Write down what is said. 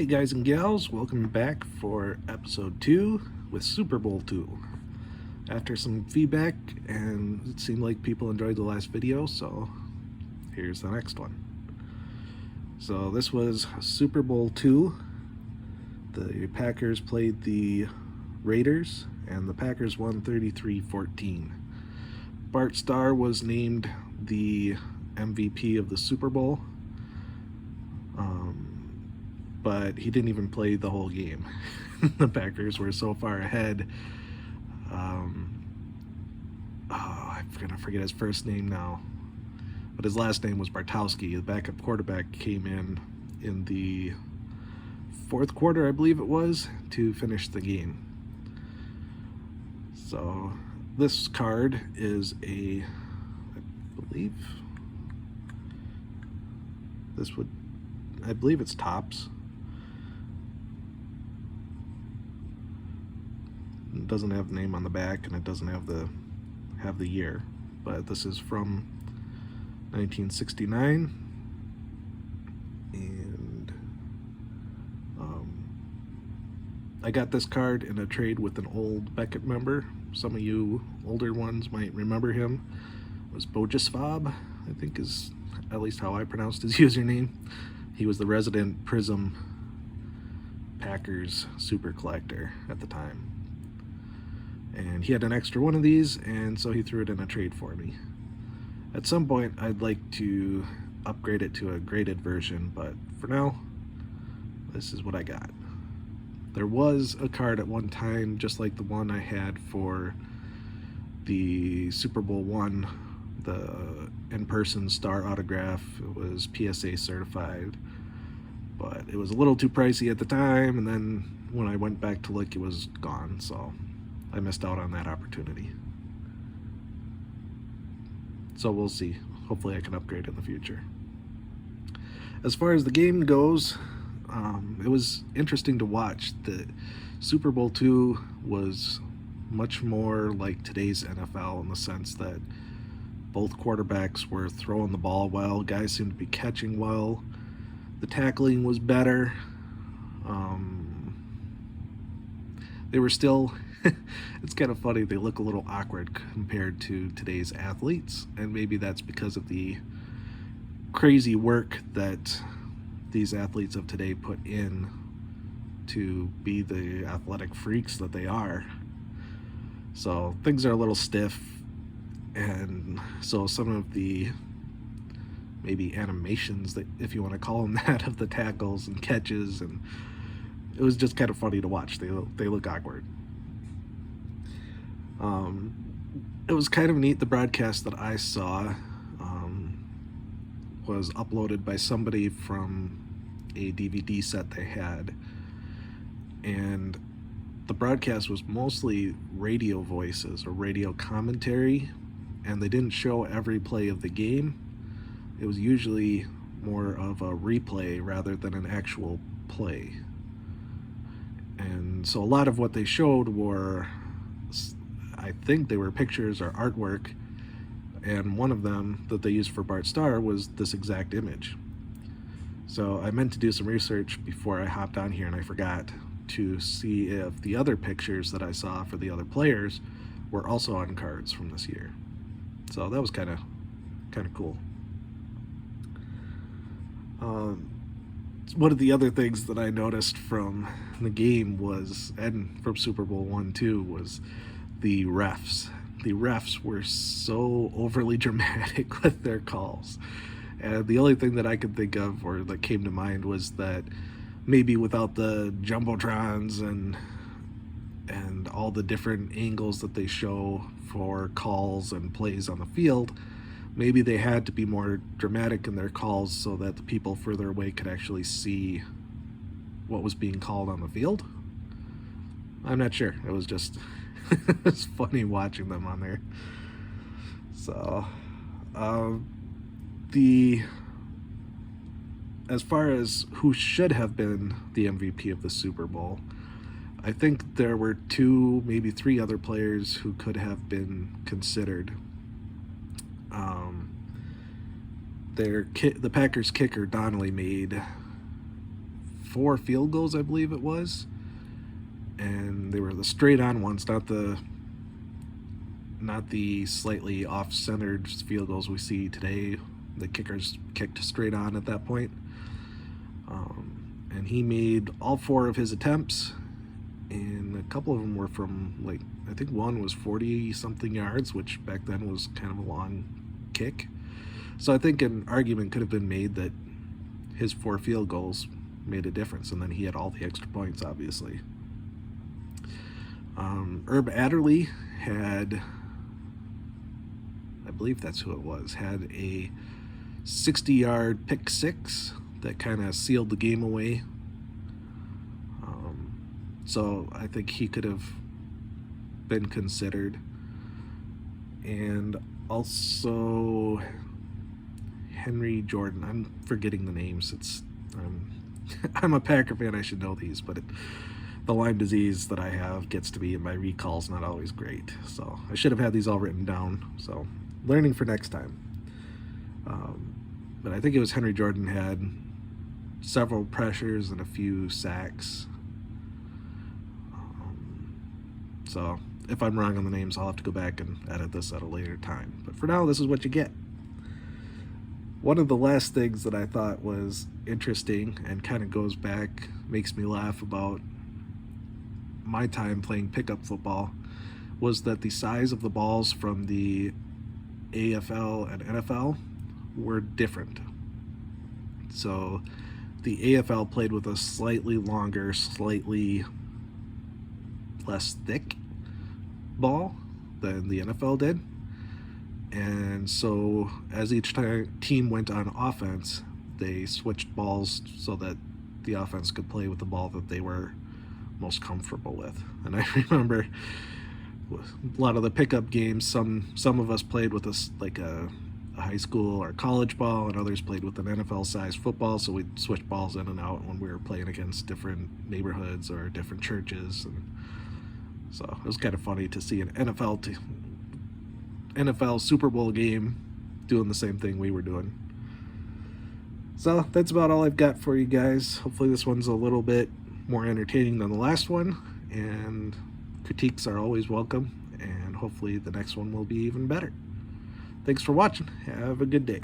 Hey guys and gals, welcome back for episode 2 with Super Bowl 2. After some feedback, and it seemed like people enjoyed the last video, so here's the next one. So this was Super Bowl 2. The Packers played the Raiders, and the Packers won 33-14. Bart Starr was named the MVP of the Super Bowl. But he didn't even play the whole game. The Packers were so far ahead. I'm gonna forget his first name now, but his last name was Bartowski. The backup quarterback came in the fourth quarter, I believe it was, to finish the game. So this card is I believe it's Topps. It doesn't have the name on the back, and it doesn't have the year, but this is from 1969, and I got this card in a trade with an old Beckett member. Some of you older ones might remember him. It was Bojesvab, I think is at least how I pronounced his username. He was the resident Prism Packers super collector at the time. And he had an extra one of these, and so he threw it in a trade for me. At some point, I'd like to upgrade it to a graded version, but for now, this is what I got. There was a card at one time, just like the one I had for the Super Bowl I, the in-person Starr autograph. It was PSA certified, but it was a little too pricey at the time, and then when I went back to look, it was gone, so I missed out on that opportunity. So we'll see. Hopefully I can upgrade in the future. As far as the game goes, it was interesting to watch. The Super Bowl II was much more like today's NFL in the sense that both quarterbacks were throwing the ball well. Guys seemed to be catching well. The tackling was better. They were still, it's kind of funny, they look a little awkward compared to today's athletes, and maybe that's because of the crazy work that these athletes of today put in to be the athletic freaks that they are. So things are a little stiff, and so some of the maybe animations, that, if you want to call them that, of the tackles and catches, and it was just kind of funny to watch. They look awkward. It was kind of neat. The broadcast that I saw was uploaded by somebody from a DVD set they had, and the broadcast was mostly radio voices or radio commentary, and they didn't show every play of the game. It was usually more of a replay rather than an actual play. And so a lot of what they showed were, I think they were pictures or artwork, and one of them that they used for Bart Starr was this exact image. So I meant to do some research before I hopped on here, and I forgot to see if the other pictures that I saw for the other players were also on cards from this year. So that was kind of cool. One of the other things that I noticed from the game was, and from Super Bowl I too, was the refs. The refs were so overly dramatic with their calls. And the only thing that I could think of, or that came to mind, was that maybe without the jumbotrons and all the different angles that they show for calls and plays on the field, maybe they had to be more dramatic in their calls so that the people further away could actually see what was being called on the field. I'm not sure. It was just it's funny watching them on there. So as far as who should have been the MVP of the Super Bowl, I think there were 2, maybe 3 other players who could have been considered. The Packers kicker Donnelly made 4 field goals, I believe it was, and they were the straight on ones, not the slightly off-centered field goals we see today. The kickers kicked straight on at that point. And he made all 4 of his attempts, and a couple of them were from, like, I think one was 40-something yards, which back then was kind of a long kick. So I think an argument could have been made that his 4 field goals made a difference, and then he had all the extra points, obviously. Herb Adderley had, I believe that's who it was, had a 60-yard pick 6 that kind of sealed the game away. So I think he could have been considered. And also Henry Jordan. I'm forgetting the names. I'm a Packer fan. I should know these, but the Lyme disease that I have gets to be in my recalls not always great. So I should have had these all written down. So learning for next time. But I think it was Henry Jordan had several pressures and a few sacks. So if I'm wrong on the names, I'll have to go back and edit this at a later time. But for now, this is what you get. One of the last things that I thought was interesting and kind of goes back, makes me laugh about my time playing pickup football, was that the size of the balls from the AFL and NFL were different. So the AFL played with a slightly longer, slightly less thick ball than the NFL did. And so as each team went on offense, they switched balls so that the offense could play with the ball that they were most comfortable with. And I remember a lot of the pickup games, some of us played with a high school or college ball, and others played with an NFL-sized football, so we'd switch balls in and out when we were playing against different neighborhoods or different churches. And so it was kind of funny to see an NFL Super Bowl game doing the same thing we were doing. So that's about all I've got for you guys. Hopefully this one's a little bit more entertaining than the last one, and critiques are always welcome, and hopefully the next one will be even better. Thanks for watching. Have a good day.